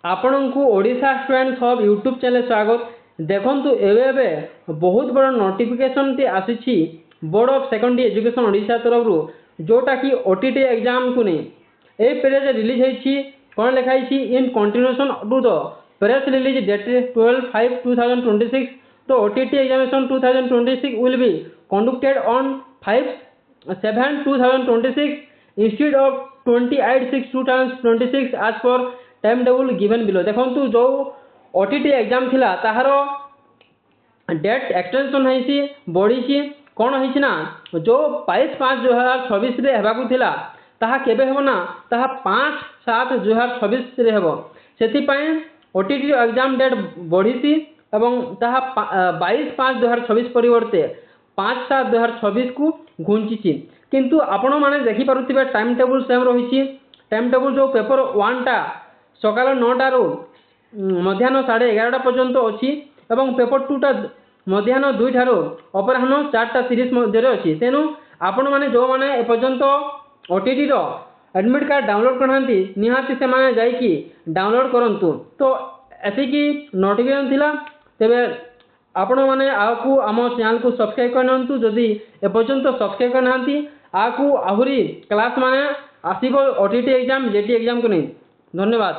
आपण को Odisha student hub YouTube channel स्वागत। देखंतु एबे बहुत बड़ नोटिफिकेशन टी आसी board of secondary education Odisha तरफ जोटा कि ओटीटी एग्जाम को नहीं ए पेज रिलीज होती कौन लिखाई in continuation to the press release dated 12/5/2026 तो OTT examination 2026 will be conducted on 5/7/2026 instead of 28/6/2026 as per time table given below. देखो जो ओटीटी एग्जाम थिला ताहार डेट एक्सटेंशन होइसी बढ़ी कौन होइसी ना जो 22/5/2026 रे हेबाकु थिला ताहा केबे हेबो ना ताहा 5/7/2026 रे हेबो। सेति पय ओटीटी एग्जाम डेट बढ़ी एवं ताहा 22/5/2026 परिवर्ते 5/7/2026 को घुंची किंतु आपण माने देखि पारुथिबे टाइम टेबुल सेम रहिछि। टाइम टेबुल जो पेपर 1 टा सकाल 9 मध्याह्न 11:30 पर्यंत अच्छी एवं पेपर 2 टा मध्याह्न 2 ठारू अपराह्न 4:30 मध्य अच्छी। तेणु आपण मैंने जो मैंने एपर्यंत ओटीटी एडमिट कार्ड डाउनलोड करना निहाती से माने जाइकी डाउनलोड करंतु। तो एतिकी नोटिफिकेशन थिला तेबे आपण मैंने आकु आम चैनल को सब्सक्राइब करनंतु जदि एपर्यंत सब्सक्राइब करना आकु आहुरी क्लास माने आसीबो ओटीटी एग्जाम जेटी एग्जाम को नहीं। धन्यवाद।